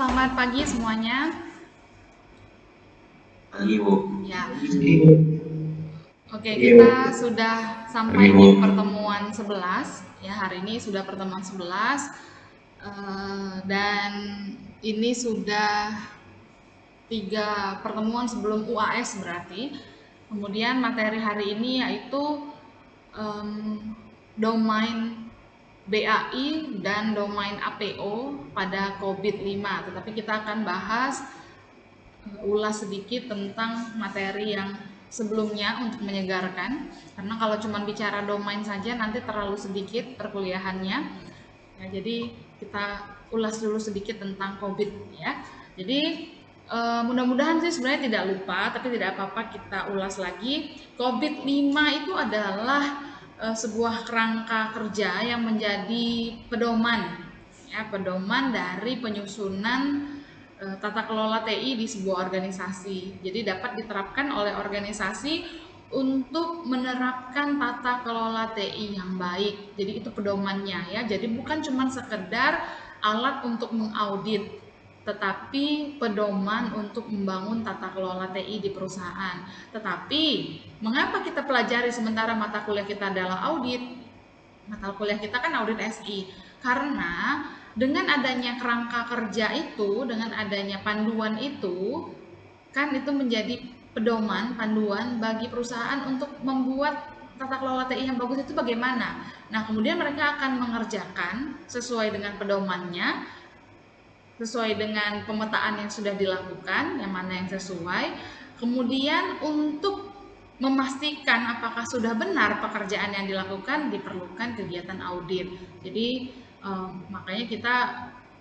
selamat pagi semuanya. Pagi, Bu. Ya, oke, Pagi, Bu. kita sudah Pagi, sampai Bu. di pertemuan 11. Ya, hari ini sudah pertemuan 11. Dan ini sudah 3 pertemuan sebelum UAS berarti. Kemudian materi hari ini yaitu domain BAI dan domain APO pada COVID-5. Tetapi kita akan bahas ulas sedikit tentang materi yang sebelumnya untuk menyegarkan, karena kalau cuma bicara domain saja nanti terlalu sedikit perkuliahannya ya, jadi kita ulas dulu sedikit tentang COVID ya. Jadi mudah-mudahan sih sebenarnya tidak lupa, tapi tidak apa-apa kita ulas lagi. COVID-5 itu adalah sebuah kerangka kerja yang menjadi pedoman ya, pedoman dari penyusunan tata kelola TI di sebuah organisasi. Jadi dapat diterapkan oleh organisasi untuk menerapkan tata kelola TI yang baik. Jadi itu pedomannya ya. Jadi bukan cuma sekedar alat untuk mengaudit, tetapi pedoman untuk membangun tata kelola TI di perusahaan. Tetapi mengapa kita pelajari sementara mata kuliah kita adalah audit? Mata kuliah kita kan audit SI, karena dengan adanya kerangka kerja itu, dengan adanya panduan itu, kan itu menjadi pedoman, panduan bagi perusahaan untuk membuat tata kelola TI yang bagus itu bagaimana. Nah, kemudian mereka akan mengerjakan sesuai dengan pedomannya, sesuai dengan pemetaan yang sudah dilakukan, yang mana yang sesuai. Kemudian untuk memastikan apakah sudah benar pekerjaan yang dilakukan, diperlukan kegiatan audit. Jadi makanya kita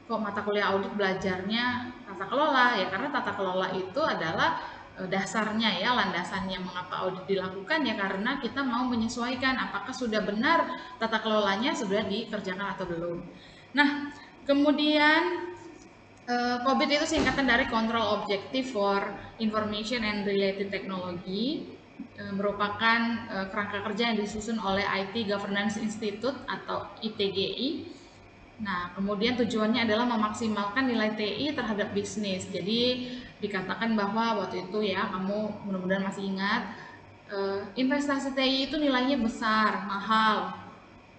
kok mata kuliah audit belajarnya tata kelola ya, karena tata kelola itu adalah dasarnya ya, landasannya mengapa audit dilakukan ya, karena kita mau menyesuaikan apakah sudah benar tata kelolanya sudah dikerjakan atau belum. Nah, kemudian COVID itu singkatan dari Control Objective for Information and Related Technology, merupakan kerangka kerja yang disusun oleh IT Governance Institute atau ITGI. Nah, kemudian tujuannya adalah memaksimalkan nilai TI terhadap bisnis. Jadi dikatakan bahwa waktu itu ya, kamu mudah-mudahan masih ingat, investasi TI itu nilainya besar, mahal.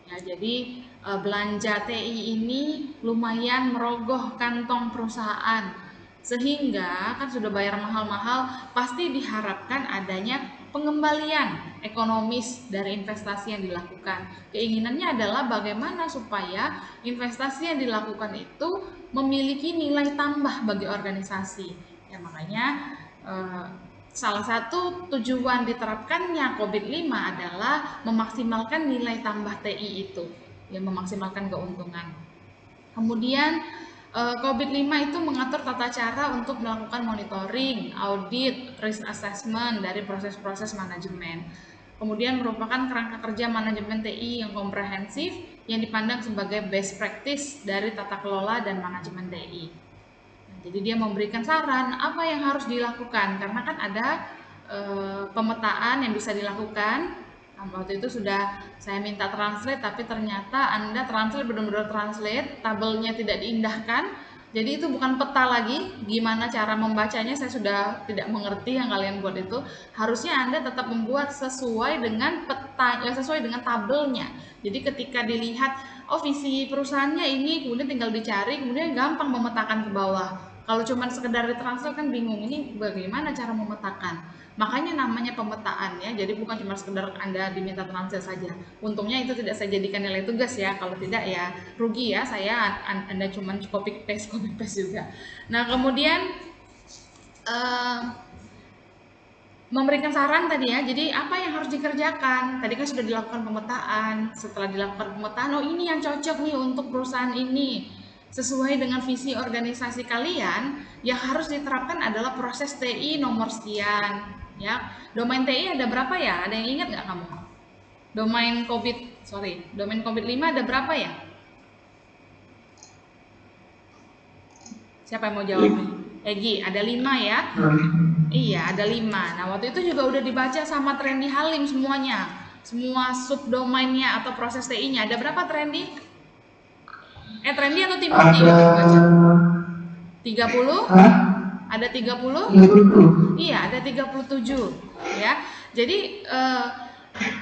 Ya, jadi belanja TI ini lumayan merogoh kantong perusahaan, sehingga kan sudah bayar mahal-mahal, pasti diharapkan adanya pengembalian ekonomis dari investasi yang dilakukan. Keinginannya adalah bagaimana supaya investasi yang dilakukan itu memiliki nilai tambah bagi organisasi. Ya, makanya eh, salah satu tujuan diterapkannya COVID-5 adalah memaksimalkan nilai tambah TI itu, ya, memaksimalkan keuntungan. Kemudian COVID-5 itu mengatur tata cara untuk melakukan monitoring, audit, risk assessment dari proses-proses manajemen. Kemudian merupakan kerangka kerja manajemen TI yang komprehensif yang dipandang sebagai best practice dari tata kelola dan manajemen TI. Jadi dia memberikan saran apa yang harus dilakukan, karena kan ada pemetaan yang bisa dilakukan. Nah, waktu itu sudah saya minta translate, tapi ternyata Anda translate benar-benar translate, tabelnya tidak diindahkan. Jadi itu bukan peta lagi, gimana cara membacanya saya sudah tidak mengerti yang kalian buat itu. Harusnya Anda tetap membuat sesuai dengan peta, sesuai dengan tabelnya. Jadi ketika dilihat, oh visi perusahaannya ini, kemudian tinggal dicari, kemudian gampang memetakan ke bawah. Kalau cuma sekedar ditranslate kan bingung, ini bagaimana cara memetakan. Makanya namanya pemetaan ya, jadi bukan cuma sekedar Anda diminta translate saja. Untungnya itu tidak saya jadikan nilai tugas ya, kalau tidak ya rugi ya saya, Anda cuma copy paste juga. Nah, kemudian memberikan saran tadi ya, jadi apa yang harus dikerjakan? Tadi kan sudah dilakukan pemetaan, setelah dilakukan pemetaan, oh ini yang cocok nih untuk perusahaan ini. Sesuai dengan visi organisasi kalian, yang harus diterapkan adalah proses TI nomor sekian. Ya, domain TI ada berapa ya? Ada yang ingat nggak kamu? Domain COVID-5 ada berapa ya? Siapa yang mau jawab nih? Egi, ada 5 ya? Iya, ada 5. Nah, waktu itu juga udah dibaca sama Trendy Halim semuanya. Semua subdomainnya atau proses TI-nya. Ada berapa Trendy? Trendy atau Timothy Ada waktu dibaca? 30? Hah? Ada 30? 30. Iya, ada 37 ya. Jadi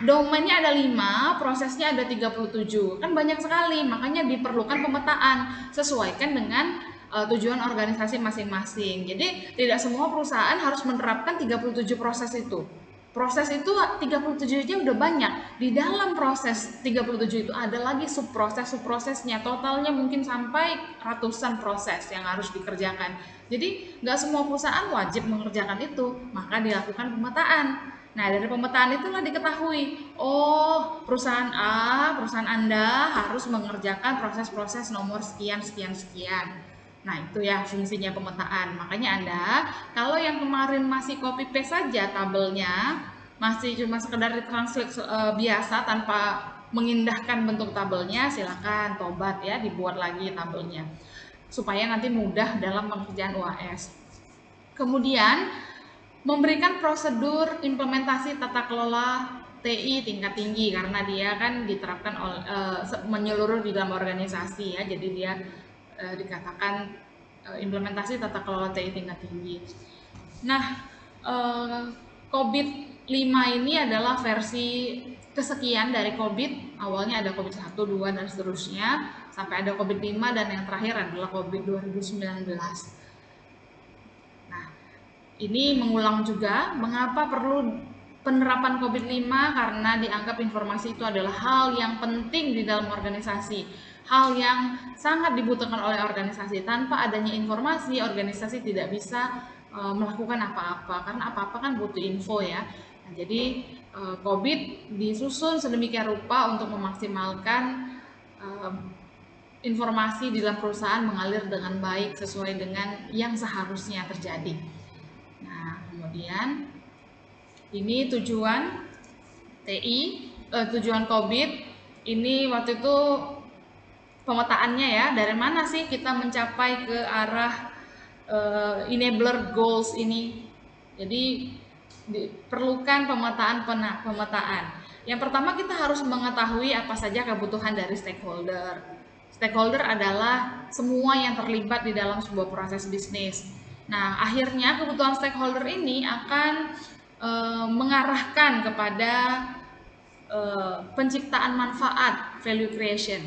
domainnya ada 5, prosesnya ada 37. Kan banyak sekali, makanya diperlukan pemetaan sesuaikan dengan tujuan organisasi masing-masing. Jadi tidak semua perusahaan harus menerapkan 37 proses itu. Proses itu 37 aja udah banyak. Di dalam proses 37 itu ada lagi subprosesnya. Totalnya mungkin sampai ratusan proses yang harus dikerjakan. Jadi nggak semua perusahaan wajib mengerjakan itu, maka dilakukan pemetaan. Nah, dari pemetaan itulah diketahui, oh perusahaan A, perusahaan Anda harus mengerjakan proses-proses nomor sekian, sekian, sekian. Nah, itu ya fungsinya pemetaan. Makanya Anda, kalau yang kemarin masih copy paste saja tabelnya, masih cuma sekedar ditranslate biasa tanpa mengindahkan bentuk tabelnya, silakan tobat ya, dibuat lagi tabelnya supaya nanti mudah dalam pengerjaan UAS. Kemudian memberikan prosedur implementasi tata kelola TI tingkat tinggi karena dia kan diterapkan menyeluruh di dalam organisasi ya, jadi dia dikatakan implementasi tata kelola TI tingkat tinggi. Nah, COVID 5 ini adalah versi kesekian dari COVID. Awalnya ada COVID 1, 2 dan seterusnya sampai ada COVID 5 dan yang terakhir adalah COVID 2019. Ini mengulang juga mengapa perlu penerapan COVID-5 karena dianggap informasi itu adalah hal yang penting di dalam organisasi, hal yang sangat dibutuhkan oleh organisasi. Tanpa adanya informasi, organisasi tidak bisa melakukan apa-apa karena apa-apa kan butuh info ya. Nah, jadi COVID disusun sedemikian rupa untuk memaksimalkan informasi di dalam perusahaan mengalir dengan baik sesuai dengan yang seharusnya terjadi. Kemudian ini tujuan TI, tujuan COVID ini waktu itu pemetaannya ya, dari mana sih kita mencapai ke arah enabler goals ini. Jadi diperlukan pemetaan. Yang pertama kita harus mengetahui apa saja kebutuhan dari stakeholder. Stakeholder adalah semua yang terlibat di dalam sebuah proses bisnis. Nah, akhirnya kebutuhan stakeholder ini akan mengarahkan kepada penciptaan manfaat, value creation.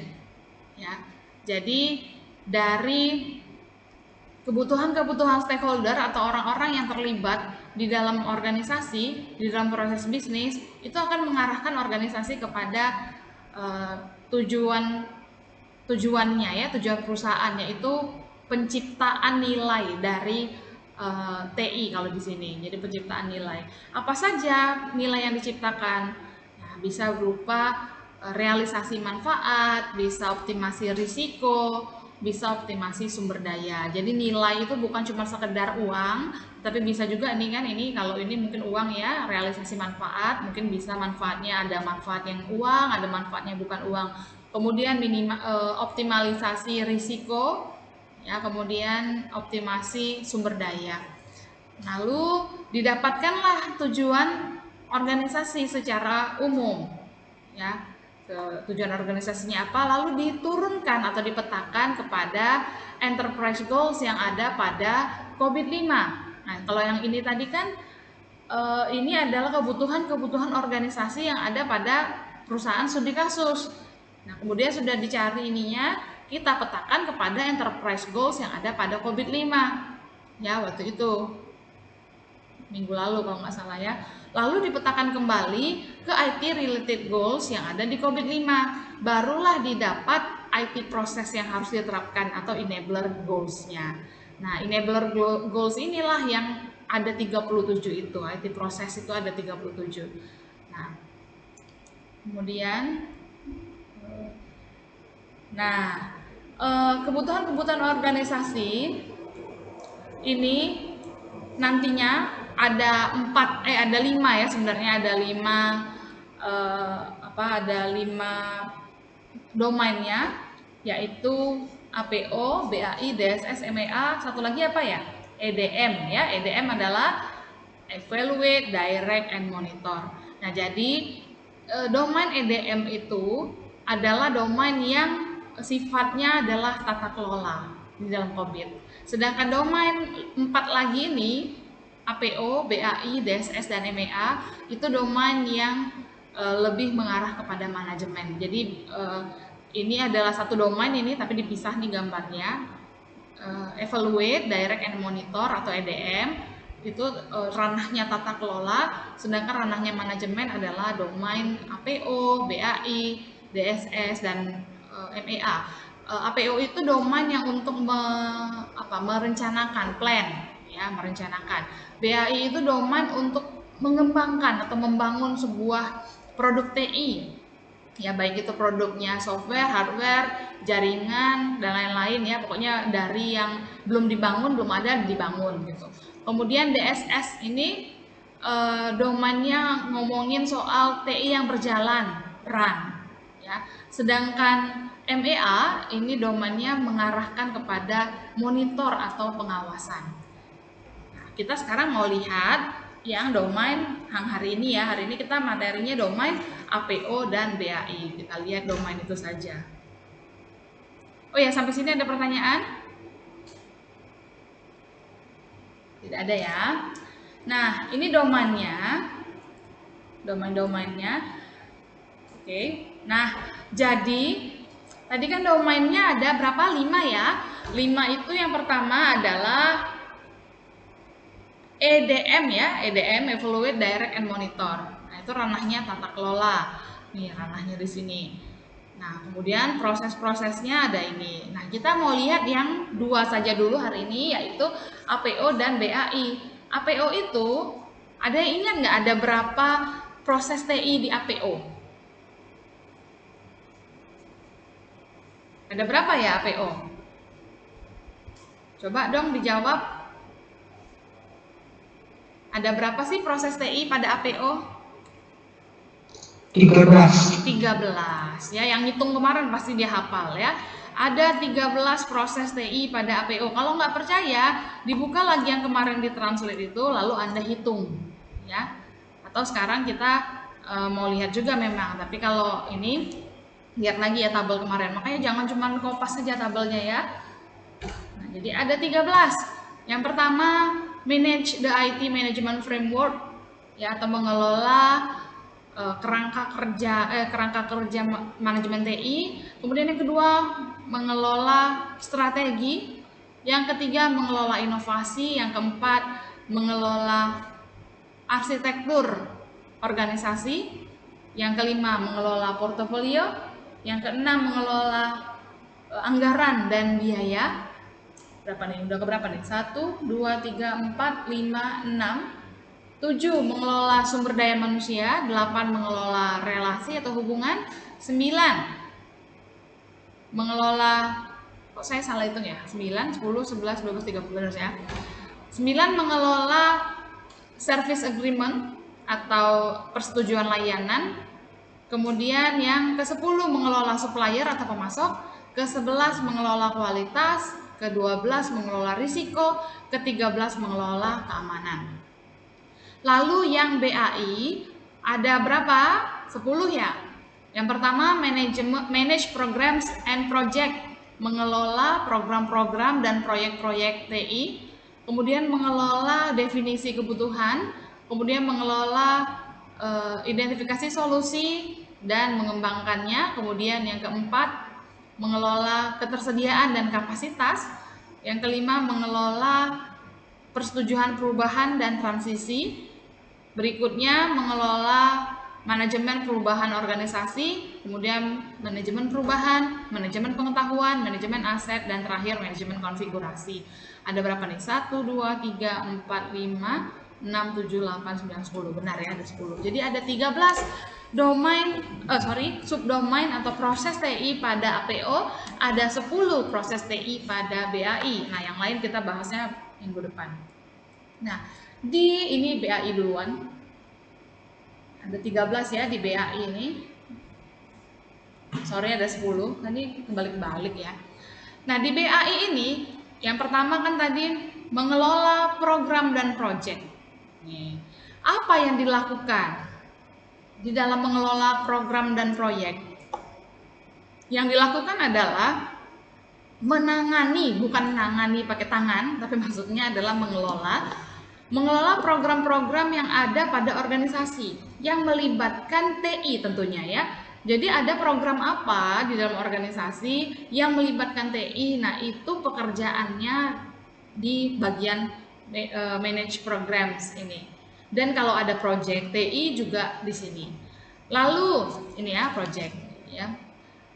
Ya, jadi dari kebutuhan-kebutuhan stakeholder atau orang-orang yang terlibat di dalam organisasi, di dalam proses bisnis, itu akan mengarahkan organisasi kepada tujuannya ya, tujuan perusahaan, yaitu penciptaan nilai dari TI kalau di sini. Jadi penciptaan nilai. Apa saja nilai yang diciptakan? Nah, bisa berupa realisasi manfaat, bisa optimasi risiko, bisa optimasi sumber daya. Jadi nilai itu bukan cuma sekedar uang, tapi bisa juga ini kalau ini mungkin uang ya, realisasi manfaat, mungkin bisa manfaatnya ada manfaat yang uang, ada manfaatnya bukan uang. Kemudian optimalisasi risiko, ya, kemudian optimasi sumber daya. Lalu didapatkanlah tujuan organisasi secara umum, ya. Tujuan organisasinya apa, lalu diturunkan atau dipetakan kepada enterprise goals yang ada pada COVID-5. Nah, kalau yang ini tadi kan ini adalah kebutuhan organisasi yang ada pada perusahaan studi kasus. Nah, kemudian sudah dicari ininya, kita petakan kepada enterprise goals yang ada pada COVID-5. Ya, waktu itu minggu lalu kalau nggak salah ya. Lalu dipetakan kembali ke IT related goals yang ada di COVID-5. Barulah didapat IT proses yang harus diterapkan atau enabler goals-nya. Nah, enabler goals inilah yang ada 37 itu. IT proses itu ada 37. Nah, kemudian kebutuhan-kebutuhan organisasi ini nantinya ada 5 ya, sebenarnya ada 5 domainnya, yaitu APO, BAI, DSS, MEA, satu lagi apa ya? EDM ya. EDM adalah evaluate, direct, and monitor. Nah, jadi domain EDM itu adalah domain yang sifatnya adalah tata kelola di dalam COVID. Sedangkan domain 4 lagi ini, APO, BAI, DSS, dan MEA, itu domain yang lebih mengarah kepada manajemen. Jadi ini adalah satu domain ini, tapi dipisah nih gambarnya. Evaluate, Direct and Monitor atau EDM itu ranahnya tata kelola, sedangkan ranahnya manajemen adalah domain APO, BAI, DSS, dan MEA. APO itu domain yang untuk merencanakan, plan, ya, merencanakan. BAI itu domain untuk mengembangkan atau membangun sebuah produk TI, ya, baik itu produknya software, hardware, jaringan, dan lain-lain, ya, pokoknya dari yang belum dibangun, belum ada, dibangun gitu. Kemudian DSS ini domainnya ngomongin soal TI yang berjalan, run, ya. Sedangkan MEA ini domainnya mengarahkan kepada monitor atau pengawasan. Nah, kita sekarang mau lihat yang domain hari ini, ya. Hari ini kita materinya domain APO dan BAI. Kita lihat domain itu saja. Oh ya, sampai sini ada pertanyaan? Tidak ada, ya. Nah, ini domainnya. Domain-domainnya. Oke. Nah, jadi tadi kan domainnya ada berapa? 5, ya. 5 itu yang pertama adalah EDM, ya, EDM, Evaluate, Direct and Monitor. Nah, itu ranahnya tata kelola. Nih, ranahnya di sini. Nah, kemudian proses-prosesnya ada ini. Nah, kita mau lihat yang 2 saja dulu hari ini, yaitu APO dan BAI. APO itu, ada yang ingat nggak ada berapa proses TI di APO? Ada berapa ya APO? Coba dong dijawab. Ada berapa sih proses TI pada APO? 13. 13, ya, yang hitung kemarin pasti dia hafal, ya. Ada 13 proses TI pada APO. Kalau nggak percaya, dibuka lagi yang kemarin ditranslate itu, lalu Anda hitung, ya. Atau sekarang kita mau lihat juga memang, tapi kalau ini lihat lagi ya tabel kemarin. Makanya jangan cuma kopas saja tabelnya, ya. Nah, jadi ada 13. Yang pertama, manage the IT management framework, ya, atau mengelola kerangka kerja manajemen TI. Kemudian yang kedua, mengelola strategi. Yang ketiga, mengelola inovasi. Yang keempat, mengelola arsitektur organisasi. Yang kelima, mengelola portofolio. Yang keenam, mengelola anggaran dan biaya. Berapa nih? Udah keberapa nih? 1, 2, 3, 4, 5, 6. 7, mengelola sumber daya manusia. 8, mengelola relasi atau hubungan. 9, mengelola, kok saya salah hitung ya? 9, 10, 11, 12, 13, benar ya. 9, mengelola service agreement atau persetujuan layanan. Kemudian yang ke-10, mengelola supplier atau pemasok. Ke-11, mengelola kualitas. Ke-12, mengelola risiko. Ke-13, mengelola keamanan. Lalu yang BAI ada berapa? 10, ya. Yang pertama, manage programs and project, mengelola program-program dan proyek-proyek TI. Kemudian mengelola definisi kebutuhan, kemudian mengelola identifikasi solusi dan mengembangkannya. Kemudian yang keempat, mengelola ketersediaan dan kapasitas. Yang kelima, mengelola persetujuan perubahan dan transisi. Berikutnya, mengelola manajemen perubahan organisasi, kemudian manajemen perubahan, manajemen pengetahuan, manajemen aset, dan terakhir manajemen konfigurasi. Ada berapa nih? 1, 2, 3, 4, 5, 6, 7, 8, 9, 10. Benar ya, ada 10. Jadi ada 13 subdomain atau proses TI pada APO, ada 10 proses TI pada BAI. Nah, yang lain kita bahasnya minggu depan. Nah, ini BAI duluan. Ada 13 ya di BAI ini. Sorry, ada 10. Tadi kebalik-balik ya. Nah, di BAI ini yang pertama kan tadi mengelola program dan proyek. Nih, apa yang dilakukan di dalam mengelola program dan proyek? Yang dilakukan adalah menangani, bukan menangani pakai tangan, tapi maksudnya adalah mengelola program-program yang ada pada organisasi yang melibatkan TI tentunya ya. Jadi ada program apa di dalam organisasi yang melibatkan TI, nah itu pekerjaannya di bagian manage programs ini. Dan kalau ada project TI juga di sini. Lalu ini ya project ya.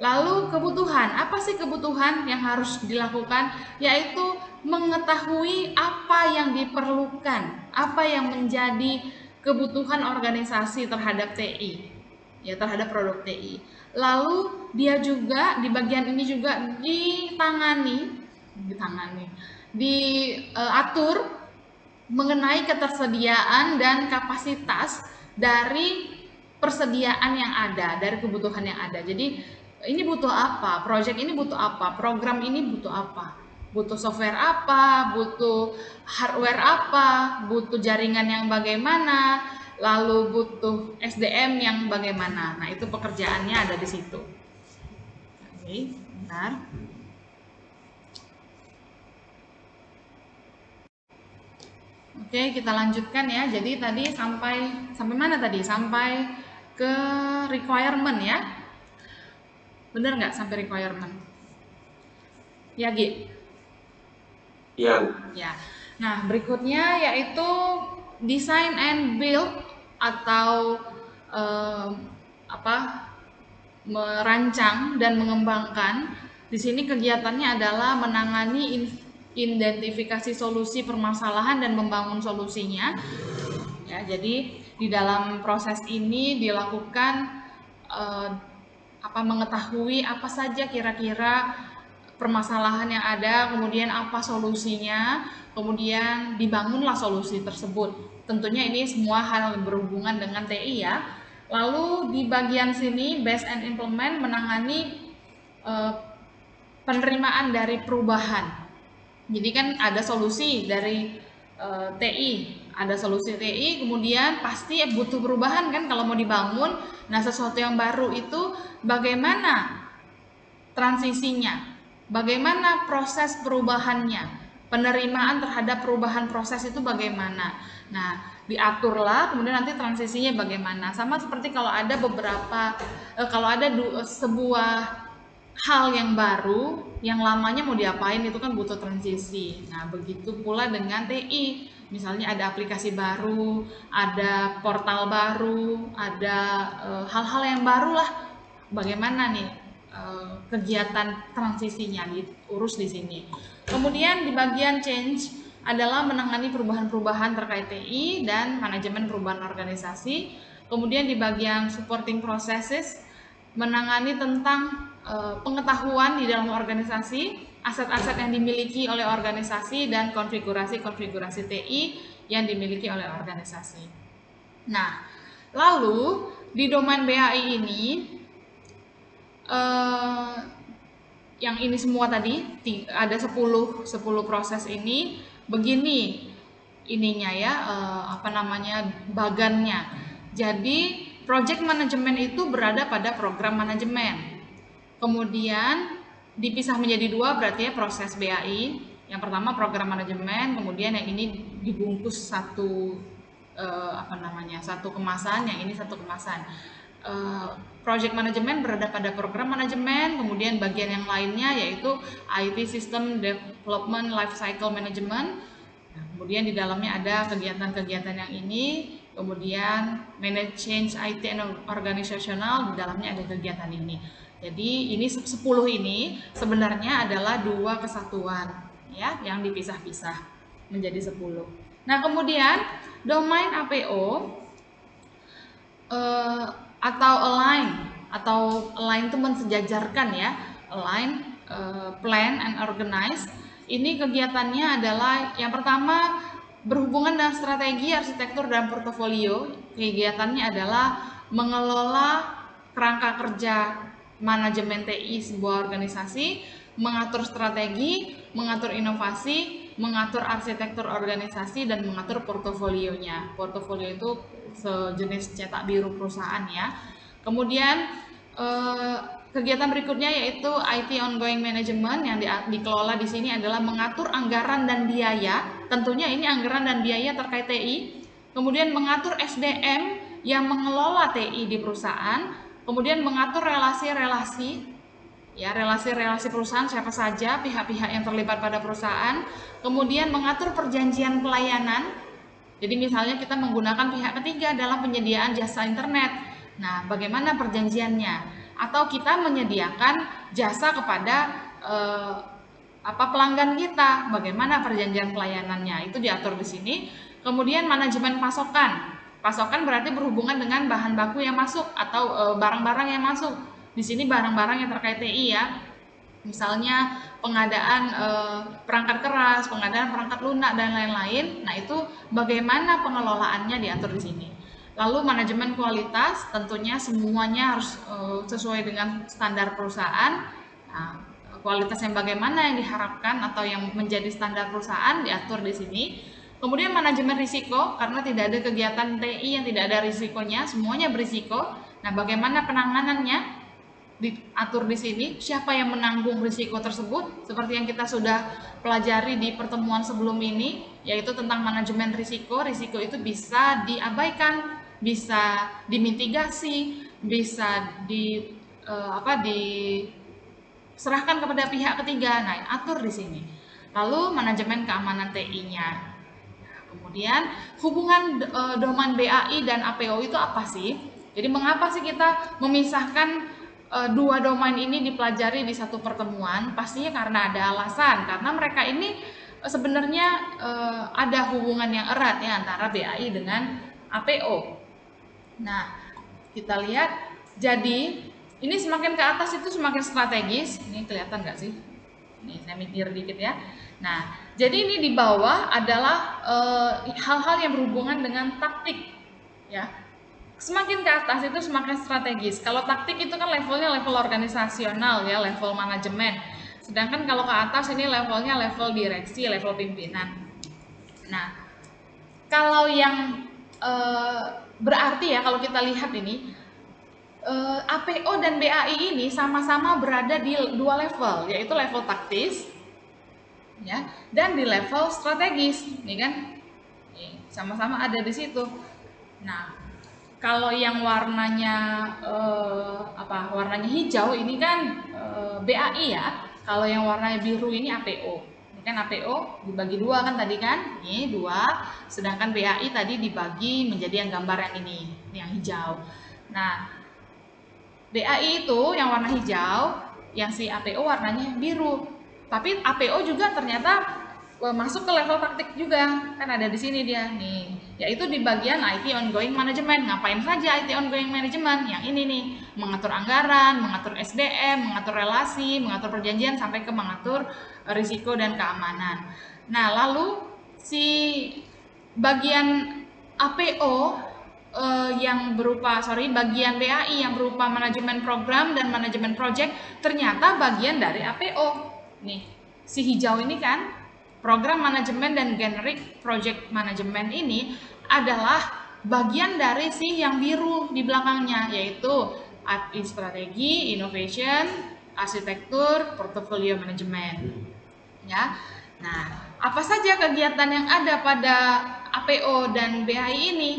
Lalu kebutuhan, apa sih kebutuhan yang harus dilakukan? Yaitu mengetahui apa yang diperlukan, apa yang menjadi kebutuhan organisasi terhadap TI, ya terhadap produk TI. Lalu dia juga di bagian ini juga diatur mengenai ketersediaan dan kapasitas dari persediaan yang ada, dari kebutuhan yang ada. Jadi ini butuh apa, project ini butuh apa, program ini butuh apa, butuh software apa, butuh hardware apa, butuh jaringan yang bagaimana, lalu butuh SDM yang bagaimana. Nah itu pekerjaannya ada di situ. Oke, bentar. Oke, kita lanjutkan ya. Jadi tadi sampai mana tadi? Sampai ke requirement ya. Bener nggak sampai requirement? Ya, Gi? Iya. Ya. Nah, berikutnya yaitu design and build atau eh, apa? Merancang dan mengembangkan. Di sini kegiatannya adalah menangani identifikasi solusi permasalahan dan membangun solusinya. Ya, jadi di dalam proses ini dilakukan eh, mengetahui apa saja kira-kira permasalahan yang ada, kemudian apa solusinya, kemudian dibangunlah solusi tersebut. Tentunya ini semua hal yang berhubungan dengan TI ya. Lalu di bagian sini base and implement menangani eh, penerimaan dari perubahan. Jadi kan ada solusi dari TI, ada solusi TI, kemudian pasti butuh perubahan kan kalau mau dibangun. Nah, sesuatu yang baru itu bagaimana transisinya, bagaimana proses perubahannya, penerimaan terhadap perubahan proses itu bagaimana. Nah, diaturlah, kemudian nanti transisinya bagaimana. Sama seperti kalau ada kalau ada sebuah hal yang baru, yang lamanya mau diapain itu kan butuh transisi. Nah, begitu pula dengan TI. Misalnya ada aplikasi baru, ada portal baru, ada hal-hal yang baru lah. Bagaimana nih kegiatan transisinya diurus di sini. Kemudian di bagian change adalah menangani perubahan-perubahan terkait TI dan manajemen perubahan organisasi. Kemudian di bagian supporting processes menangani tentang pengetahuan di dalam organisasi, aset-aset yang dimiliki oleh organisasi dan konfigurasi-konfigurasi TI yang dimiliki oleh organisasi. Nah, lalu di domain BAI ini yang ini semua tadi ada 10 proses ini begini ininya ya bagannya. Jadi project management itu berada pada program manajemen. Kemudian dipisah menjadi dua berarti ya proses BAI. Yang pertama program manajemen, kemudian yang ini dibungkus satu satu kemasan, yang ini satu kemasan. Project Management berada pada program manajemen, kemudian bagian yang lainnya yaitu IT System Development Lifecycle Management. Nah, kemudian di dalamnya ada kegiatan-kegiatan yang ini, kemudian Manage Change IT and Organizational, di dalamnya ada kegiatan ini. Jadi ini 10 ini sebenarnya adalah dua kesatuan ya yang dipisah-pisah menjadi 10. Nah, kemudian domain APO atau align itu mensejajarkan ya, align, plan and organize. Ini kegiatannya adalah yang pertama berhubungan dengan strategi, arsitektur dan portofolio. Kegiatannya adalah mengelola kerangka kerja manajemen TI sebuah organisasi, mengatur strategi, mengatur inovasi, mengatur arsitektur organisasi, dan mengatur portofolionya. Portofolio itu sejenis cetak biru perusahaan ya. Kemudian Kegiatan berikutnya yaitu IT ongoing management yang dikelola di sini adalah mengatur anggaran dan biaya. Tentunya ini anggaran dan biaya terkait TI. Kemudian mengatur SDM yang mengelola TI di perusahaan. Kemudian mengatur relasi-relasi, ya, relasi-relasi perusahaan, siapa saja pihak-pihak yang terlibat pada perusahaan. Kemudian mengatur perjanjian pelayanan. Jadi misalnya kita menggunakan pihak ketiga dalam penyediaan jasa internet. Nah, bagaimana perjanjiannya? Atau kita menyediakan jasa kepada pelanggan kita, bagaimana perjanjian pelayanannya? Itu diatur di sini. Kemudian manajemen pasokan. Pasokan berarti berhubungan dengan bahan baku yang masuk atau barang-barang yang masuk. Di sini barang-barang yang terkait TI, ya. Misalnya pengadaan perangkat keras, pengadaan perangkat lunak dan lain-lain. Nah, itu bagaimana pengelolaannya diatur di sini. Lalu manajemen kualitas, tentunya semuanya harus sesuai dengan standar perusahaan. Nah, kualitas yang bagaimana yang diharapkan atau yang menjadi standar perusahaan diatur di sini. Kemudian manajemen risiko, karena tidak ada kegiatan TI yang tidak ada risikonya, semuanya berisiko. Nah, bagaimana penanganannya diatur di sini, siapa yang menanggung risiko tersebut, seperti yang kita sudah pelajari di pertemuan sebelum ini, yaitu tentang manajemen risiko. Risiko itu bisa diabaikan, bisa dimitigasi, bisa diserahkan kepada pihak ketiga. Nah, atur di sini. Lalu manajemen keamanan TI-nya. Kemudian hubungan domain BAI dan APO itu apa sih? Jadi mengapa sih kita memisahkan dua domain ini dipelajari di satu pertemuan? Pastinya karena ada alasan, karena mereka ini sebenarnya ada hubungan yang erat ya antara BAI dengan APO. Nah, kita lihat, jadi ini semakin ke atas itu semakin strategis. Ini kelihatan nggak sih? Nih, saya mikir dikit ya. Nah, jadi ini di bawah adalah hal-hal yang berhubungan dengan taktik, ya. Semakin ke atas itu semakin strategis. Kalau taktik itu kan levelnya level organisasional, ya, level manajemen. Sedangkan kalau ke atas ini levelnya level direksi, level pimpinan. Nah, kalau yang berarti ya kalau kita lihat ini APO dan BAI ini sama-sama berada di dua level, yaitu level taktis, ya, dan di level strategis, nih kan, sama-sama ada di situ. Nah, kalau yang warnanya warnanya hijau ini kan BAI ya, kalau yang warnanya biru ini APO. Ini kan APO dibagi dua kan tadi kan, ini dua, sedangkan BAI tadi dibagi menjadi yang gambar yang ini yang hijau. Nah, BAI itu yang warna hijau, yang si APO warnanya biru. Tapi APO juga ternyata masuk ke level taktik juga, kan ada di sini dia nih, yaitu di bagian IT ongoing management. Ngapain saja IT ongoing management? Yang ini nih, mengatur anggaran, mengatur SDM, mengatur relasi, mengatur perjanjian, sampai ke mengatur risiko dan keamanan. Nah, lalu si bagian APO bagian BAI yang berupa manajemen program dan manajemen project ternyata bagian dari APO. Nih, si hijau ini kan program manajemen dan generic project management ini adalah bagian dari si yang biru di belakangnya, yaitu strategi, innovation, arsitektur, portfolio management. Ya. Nah, apa saja kegiatan yang ada pada APO dan BAI ini?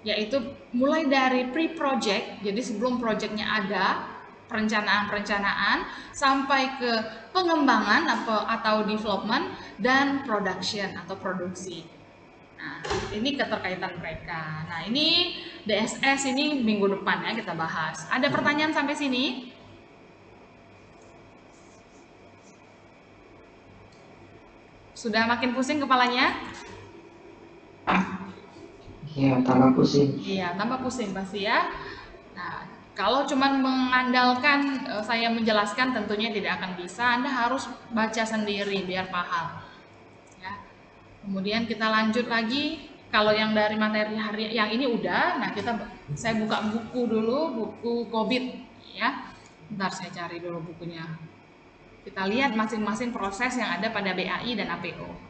Yaitu mulai dari pre-project, jadi sebelum projectnya ada, perencanaan-perencanaan, sampai ke pengembangan atau development, dan production atau produksi. Nah, ini keterkaitan mereka. Nah, ini DSS ini minggu depan ya kita bahas. Ada pertanyaan sampai sini? Sudah makin pusing kepalanya? Iya, tambah pusing. Iya, tambah pusing pasti ya. Nah, kalau cuma mengandalkan saya menjelaskan tentunya tidak akan bisa. Anda harus baca sendiri biar paham. Ya. Kemudian kita lanjut lagi. Kalau yang dari materi hari yang ini udah, nah saya buka buku dulu, buku COVID ya. Bentar saya cari dulu bukunya. Kita lihat masing-masing proses yang ada pada BAI dan APO.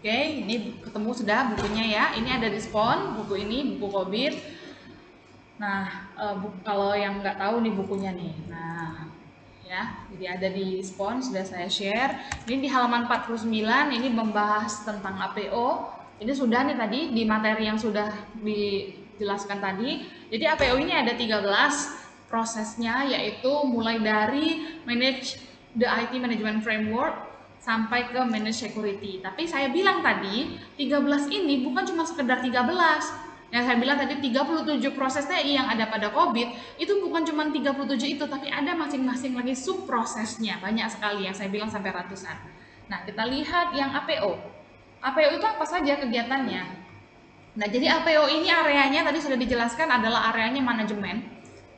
Oke, ini ketemu sudah bukunya ya. Ini ada di Spon, buku ini, buku COVID. Nah, kalau yang nggak tahu nih bukunya nih. Nah, ya, jadi ada di Spon, sudah saya share. Ini di halaman 49, ini membahas tentang APO. Ini sudah nih tadi di materi yang sudah dijelaskan tadi. Jadi APO ini ada 13 prosesnya, yaitu mulai dari manage the IT management framework sampai ke manage security. Tapi saya bilang tadi 13 ini bukan cuma sekedar 13. Yang saya bilang tadi 37 proses TI yang ada pada COVID itu bukan cuma 37 itu, tapi ada masing-masing lagi sub prosesnya, banyak sekali yang saya bilang sampai ratusan. Nah, kita lihat yang APO. APO itu apa saja kegiatannya? Nah, jadi APO ini areanya tadi sudah dijelaskan adalah areanya manajemen.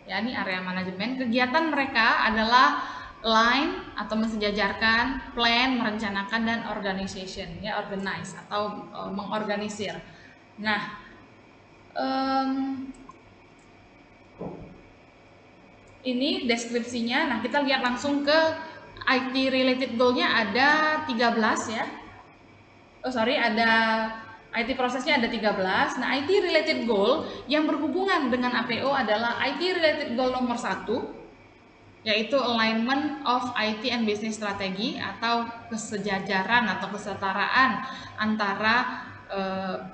Ya, ini area manajemen. Kegiatan mereka adalah line atau mensejajarkan, plan, merencanakan, dan organization, ya, organize atau mengorganisir. Nah, ini deskripsinya. Nah, kita lihat langsung ke IT related goal-nya ada 13 ya. Ada IT prosesnya ada 13. Nah, IT related goal yang berhubungan dengan APO adalah IT related goal nomor 1, yaitu alignment of IT and business strategy atau kesejajaran atau kesetaraan antara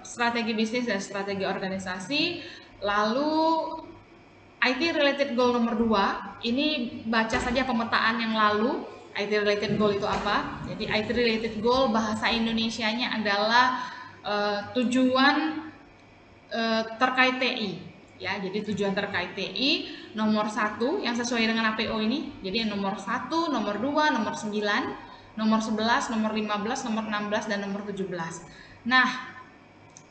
strategi bisnis dan strategi organisasi. Lalu IT related goal nomor 2, ini baca saja pemetaan yang lalu. IT related goal itu apa? Jadi IT related goal bahasa Indonesianya adalah tujuan terkait TI. Ya, jadi tujuan terkait TI nomor 1 yang sesuai dengan APO ini. Jadi nomor 1, nomor 2, nomor 9, nomor 11, nomor 15, nomor 16, dan nomor 17. Nah,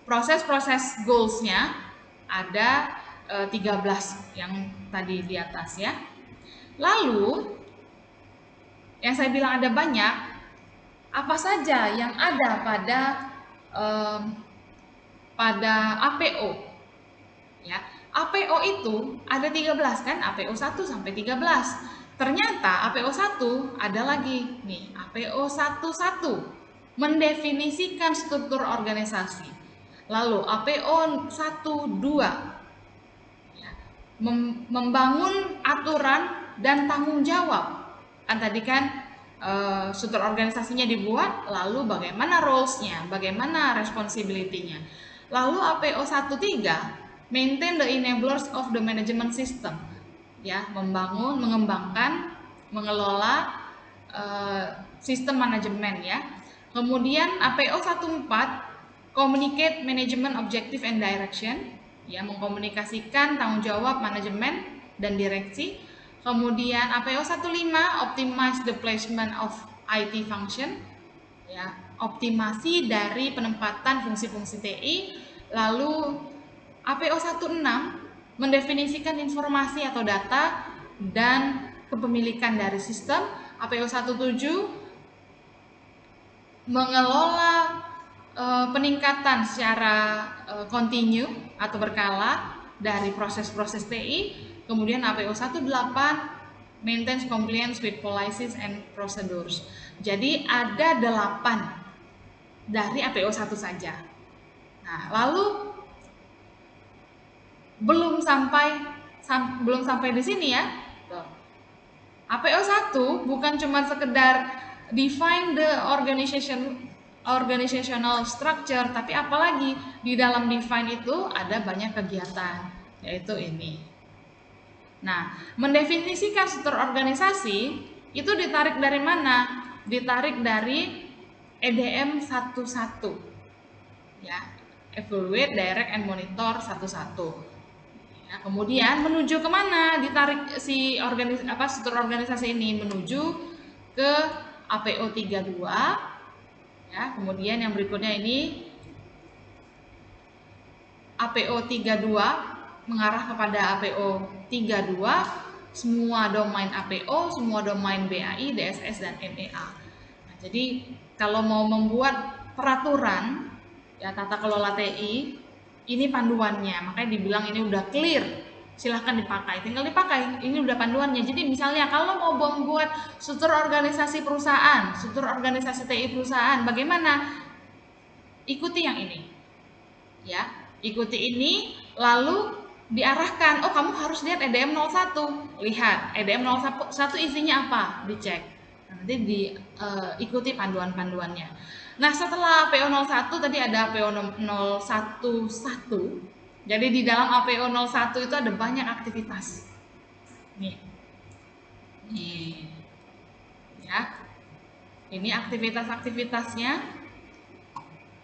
proses-proses goals-nya ada 13 yang tadi di atas ya. Lalu yang saya bilang ada banyak, apa saja yang ada pada APO ya. APO itu ada 13 kan, APO 1 sampai 13. Ternyata APO 1 ada lagi nih, APO 11 mendefinisikan struktur organisasi. Lalu APO 12 membangun aturan dan tanggung jawab. Kan tadi kan struktur organisasinya dibuat, lalu bagaimana roles-nya, bagaimana responsibility-nya. Lalu APO 13 maintain the enablers of the management system. Ya, mengembangkan, mengelola sistem manajemen ya. Kemudian APO 14 communicate management objective and direction, ya, mengkomunikasikan tanggung jawab manajemen dan direksi. Kemudian APO 15 optimize the placement of IT function, ya, optimasi dari penempatan fungsi-fungsi TI. Lalu APO 16 mendefinisikan informasi atau data dan kepemilikan dari sistem. APO 17 mengelola peningkatan secara kontinu atau berkala dari proses-proses TI. Kemudian APO 18 maintains compliance with policies and procedures. Jadi ada 8 dari APO 1 saja. Nah, lalu belum sampai di sini ya. APO 1 bukan cuma sekedar define the organizational structure, tapi apalagi di dalam define itu ada banyak kegiatan, yaitu ini. Nah, mendefinisikan struktur organisasi itu ditarik dari mana? Ditarik dari EDM 11. Ya, evaluate, direct, and monitor 11. Ya, kemudian menuju kemana? Ditarik si struktur organisasi ini menuju ke APO 32. Ya, kemudian yang berikutnya ini APO 32 mengarah kepada APO 32, semua domain APO, semua domain BAI, DSS, dan MEA. Nah, jadi kalau mau membuat peraturan ya tata kelola TI, ini panduannya, makanya dibilang ini udah clear, silahkan dipakai, tinggal dipakai, ini udah panduannya. Jadi misalnya kalau mau membuat struktur organisasi perusahaan, struktur organisasi TI perusahaan, bagaimana? ikuti yang ini. Ya, ikuti ini lalu diarahkan, oh kamu harus lihat EDM 01. Lihat EDM 01 isinya apa? Dicek. Nanti diikuti panduan-panduannya. Nah, setelah APO 01 tadi ada APO 011. Jadi di dalam APO 01 itu ada banyak aktivitas. Nih. Ya. Ini aktivitas-aktivitasnya.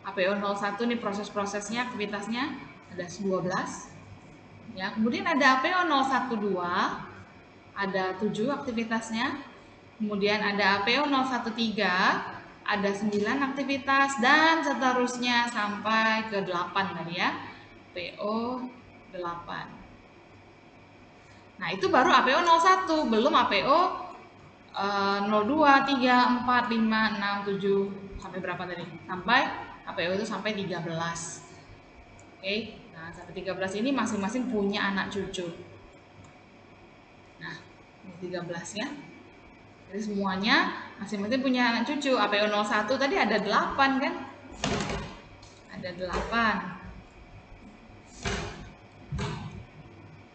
APO 01 ini proses-prosesnya, aktivitasnya ada 12. Ya, kemudian ada APO 012, ada 7 aktivitasnya. Kemudian ada APO 013, ada 9 aktivitas dan seterusnya sampai ke 8 tadi ya. APO 8. Nah, itu baru APO 01, belum APO 02, 3, 4, 5, 6, 7 sampai berapa tadi? Sampai APO itu sampai 13. Oke. Nah, sampai 13 ini masing-masing punya anak cucu. Nah, ini 13 ya. Jadi semuanya masing-masing punya anak cucu. APO 01 tadi ada 8 kan? Ada 8.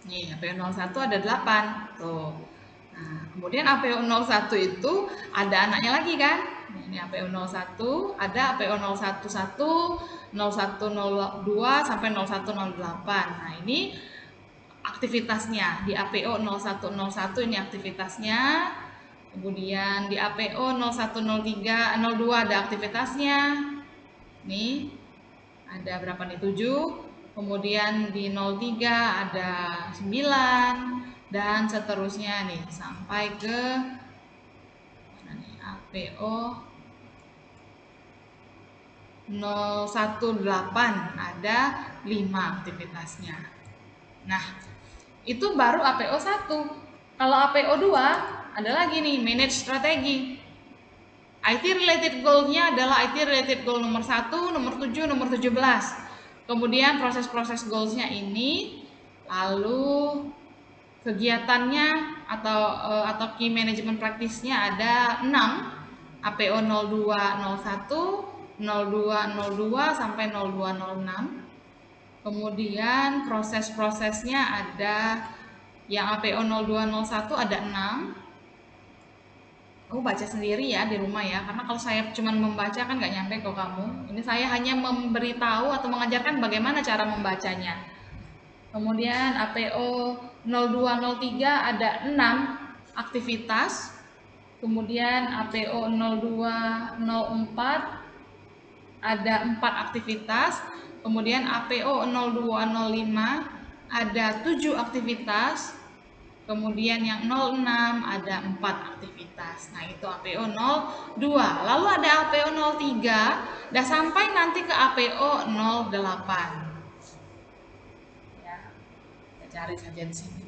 Nih, APO 01 ada 8. Tuh. Nah, kemudian APO 01 itu ada anaknya lagi kan? Ini APO 01, ada APO 011, 0102 sampai 0108. Nah, ini aktivitasnya di APO 0101 ini aktivitasnya. Kemudian di APO 0103 02 ada aktivitasnya. Nih. Ada berapa nih? 7. Kemudian di 03 ada 9 dan seterusnya nih sampai ke mana nih? APO 018 ada 5 aktivitasnya. Nah, itu baru APO 1. Kalau APO 2 ada lagi nih manage strategi. IT related goal-nya adalah IT related goal nomor 1, nomor 7, nomor 17. Kemudian proses-proses goals-nya ini, lalu kegiatannya atau key management practice-nya ada 6. APO 0201, 0202 sampai 0206. Kemudian proses-prosesnya ada yang APO 0201 ada 6. Kamu baca sendiri ya di rumah ya, karena kalau saya cuma membaca kan nggak nyampe ke kamu. Ini saya hanya memberitahu atau mengajarkan bagaimana cara membacanya. Kemudian APO 0203 ada 6 aktivitas. Kemudian APO 0204 ada 4 aktivitas. Kemudian APO 0205 ada 7 aktivitas. Kemudian yang 06 ada 4 aktivitas. Nah, itu APO 02. Lalu ada APO 03 dan sampai nanti ke APO 08. Ya. Kita cari saja di sini.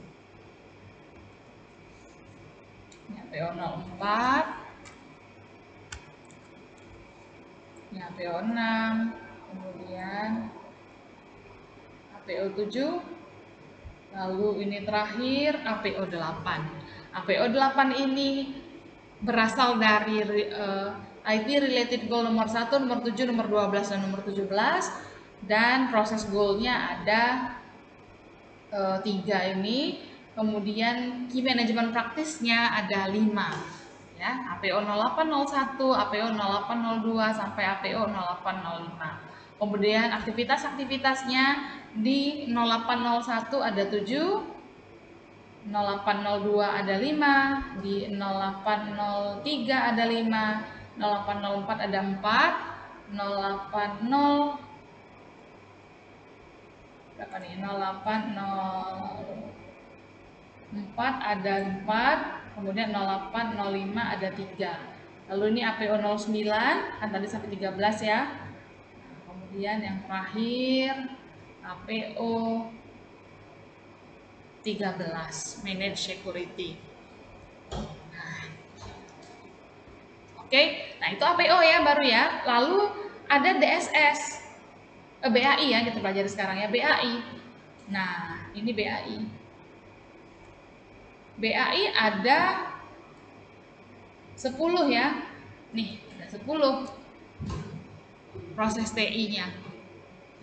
Ini APO 04. Ini APO 6. Kemudian APO 7. Lalu ini terakhir APO 8. APO 8 ini berasal dari IT related goal nomor 1, nomor 7, nomor 12 dan nomor 17 dan proses goalnya ada 3 ini. Kemudian key management practice-nya ada 5 ya, APO 0801, APO 0802 sampai APO 0805. Kemudian aktivitas-aktivitasnya di 0801 ada 7, 0802 ada 5, di 0803 ada 5, 0804 ada 4, 080 berapa nih? 0804 ada 4, kemudian 0805 ada 3. Lalu ini APO 09 kan tadi sampai 13 ya. Kemudian yang terakhir APO 13 Manage Security. Oke, nah itu APO ya baru ya. Lalu ada DSS, BAI ya kita pelajari sekarang ya, BAI. Nah ini BAI. BAI ada 10 ya. Nih ada 10. proses TI-nya.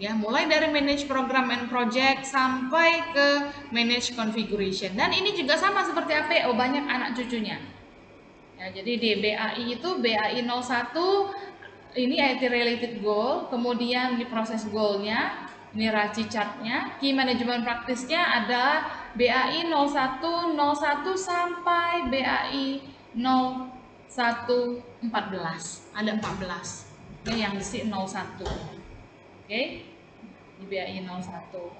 Ya, mulai dari manage program and project sampai ke manage configuration. Dan ini juga sama seperti APO, banyak anak cucunya. Ya, jadi di BAI itu BAI 01 ini IT related goal, kemudian di proses goalnya, ini RACI chartnya, key management practice-nya ada BAI 01, 01 sampai BAI 0114, ada 14. Ini yang isi 01. Oke, di BAI 01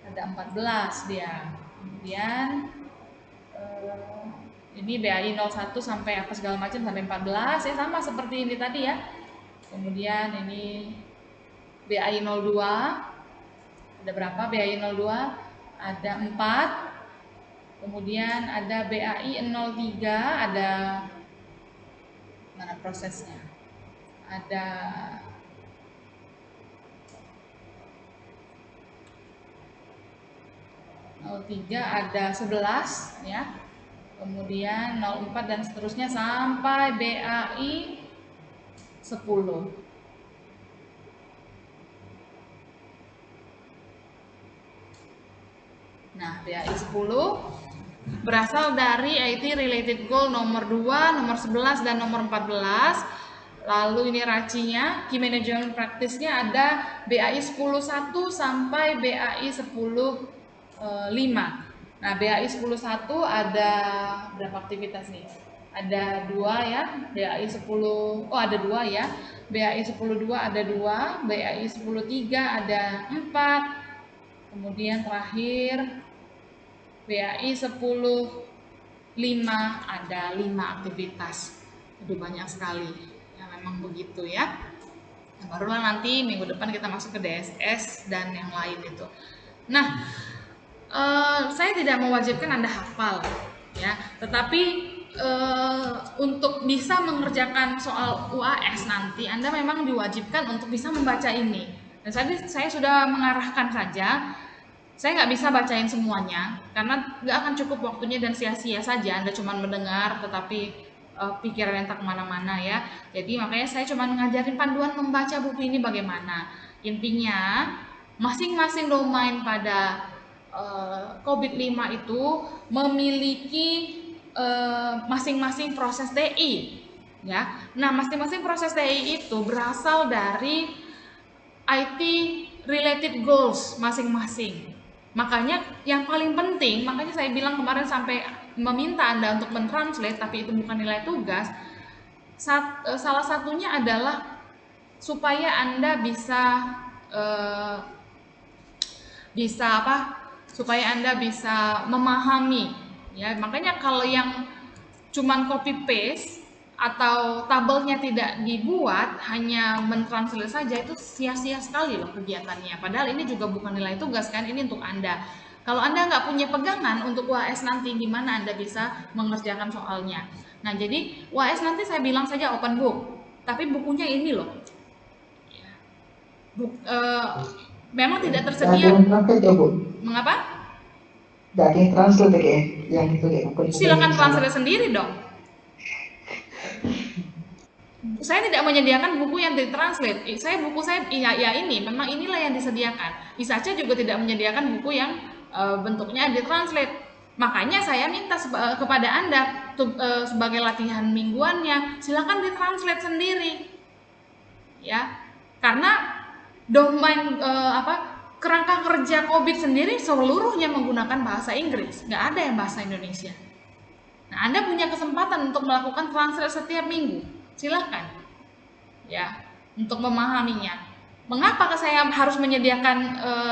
ada 14 dia. Kemudian ini BAI 01 sampai apa segala macam sampai 14 ya, sama seperti ini tadi ya. Kemudian ini BAI 02 ada berapa? BAI 02 ada 4. Kemudian ada BAI 03 ada mana prosesnya? Ada 03 ada 11 ya. Kemudian 04 dan seterusnya sampai BAI 10. Nah, BAI 10 berasal dari IT related goal nomor 2, nomor 11 dan nomor 14. Lalu ini RACI-nya, key management practice-nya ada BAI 10.1 sampai BAI 10.5. Nah, BAI 10.1 ada berapa aktivitas nih? Ada 2 ya, BAI 10, oh ada 2 ya. BAI 10.2 ada 2, BAI 10.3 ada 4. Kemudian terakhir BAI 10.5 ada 5 aktivitas. Itu banyak sekali. Ya memang begitu ya. Nah, barulah nanti minggu depan kita masuk ke DSS dan yang lain itu. Nah, saya tidak mewajibkan Anda hafal ya, tetapi untuk bisa mengerjakan soal UAS nanti Anda memang diwajibkan untuk bisa membaca ini. Dan saya sudah mengarahkan saja. Saya nggak bisa bacain semuanya karena nggak akan cukup waktunya dan sia-sia saja Anda cuma mendengar tetapi pikiran entak kemana-mana ya. Jadi makanya saya cuma ngajarin panduan membaca buku ini bagaimana. Intinya masing-masing domain pada COVID-5 itu memiliki masing-masing proses TI ya. Nah, masing-masing proses TI itu berasal dari IT related goals masing-masing. Makanya yang paling penting, makanya saya bilang kemarin sampai meminta Anda untuk mentranslate, tapi itu bukan nilai tugas. Salah satunya adalah supaya Anda supaya Anda bisa memahami ya. Makanya kalau yang cuman copy paste atau tabelnya tidak dibuat, hanya mentranslate saja, itu sia-sia sekali loh kegiatannya. Padahal ini juga bukan nilai tugas kan, ini untuk Anda. Kalau Anda nggak punya pegangan untuk UAS nanti, gimana Anda bisa mengerjakan soalnya? Nah, jadi UAS nanti saya bilang saja open book, tapi bukunya ini loh. Memang tidak tersedia. Mengapa? Tidak ada yang translate kayak yang itu kayak buku. Silakan translate sendiri dong. Saya tidak menyediakan buku yang ditranslate. Buku saya ya ini, memang inilah yang disediakan. ISACA juga tidak menyediakan buku yang bentuknya ditranslate. Makanya saya minta kepada Anda sebagai latihan mingguannya, silakan ditranslate sendiri. Ya. Karena domain kerangka kerja COVID sendiri seluruhnya menggunakan bahasa Inggris, nggak ada yang bahasa Indonesia. Nah, Anda punya kesempatan untuk melakukan translate setiap minggu, silakan ya, untuk memahaminya. Mengapa saya harus menyediakan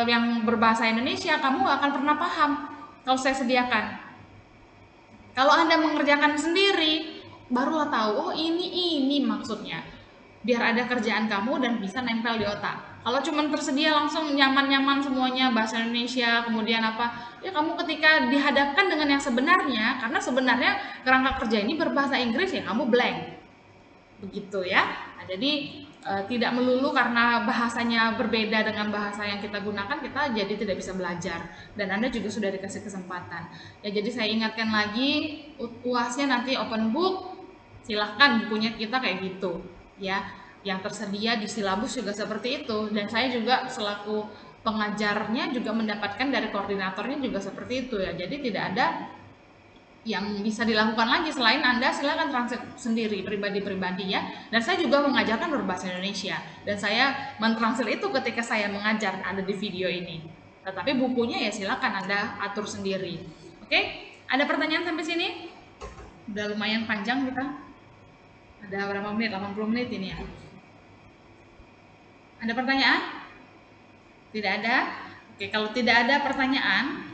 yang berbahasa Indonesia? Kamu nggak akan pernah paham kalau saya sediakan. Kalau Anda mengerjakan sendiri, barulah tahu, oh ini maksudnya. Biar ada kerjaan kamu dan bisa nempel di otak. Kalau cuma tersedia langsung nyaman-nyaman semuanya bahasa Indonesia, kemudian ya kamu ketika dihadapkan dengan yang sebenarnya, karena sebenarnya kerangka kerja ini berbahasa Inggris ya kamu blank, begitu ya. Nah, jadi tidak melulu karena bahasanya berbeda dengan bahasa yang kita gunakan kita jadi tidak bisa belajar, dan Anda juga sudah dikasih kesempatan. Ya, jadi saya ingatkan lagi, UASnya nanti open book, silahkan bukunya kita kayak gitu ya. yang tersedia di silabus juga seperti itu, dan saya juga selaku pengajarnya juga mendapatkan dari koordinatornya juga seperti itu ya. Jadi tidak ada yang bisa dilakukan lagi selain Anda silakan translate sendiri pribadi-pribadi ya. Dan saya juga mengajarkan berbahasa Indonesia dan saya mentranslate itu ketika saya mengajar, ada di video ini. Tetapi bukunya ya silakan Anda atur sendiri. Oke, ada pertanyaan sampai sini? Udah lumayan panjang kita. Ada berapa menit? 80 menit ini ya. Ada pertanyaan? Tidak ada? Oke, kalau tidak ada pertanyaan,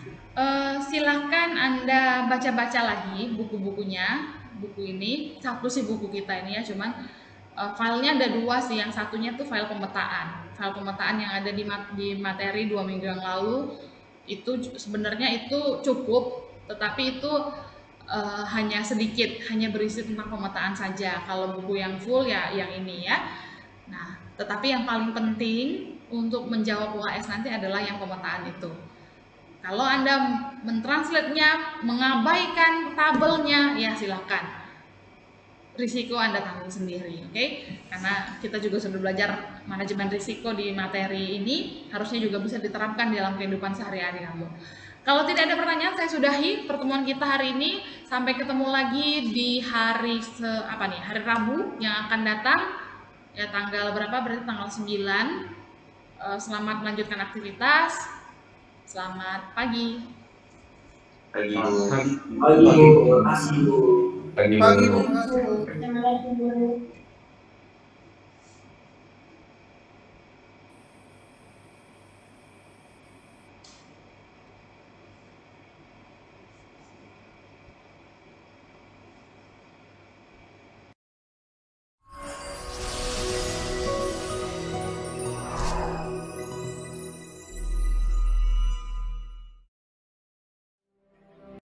silahkan Anda baca-baca lagi buku-bukunya. Buku ini, satu sih buku kita ini ya, cuman filenya ada dua sih. Yang satunya tuh file pemetaan. File pemetaan yang ada di materi 2 minggu yang lalu, itu sebenarnya itu cukup, tetapi itu hanya sedikit, hanya berisi tentang pemetaan saja. Kalau buku yang full ya yang ini ya. Nah, tetapi yang paling penting untuk menjawab UAS nanti adalah yang pemetaan itu. Kalau Anda mentranslate-nya, mengabaikan tabelnya, ya silakan. Risiko Anda tanggung sendiri, oke? Karena kita juga sudah belajar manajemen risiko di materi ini, harusnya juga bisa diterapkan dalam kehidupan sehari-hari kamu. Kalau tidak ada pertanyaan, saya sudahi pertemuan kita hari ini. Sampai ketemu lagi di hari hari Rabu yang akan datang. Ya, tanggal berapa? Berarti tanggal 9. Selamat melanjutkan aktivitas. Selamat pagi. Pagi. Pagi. Pagi. Pagi.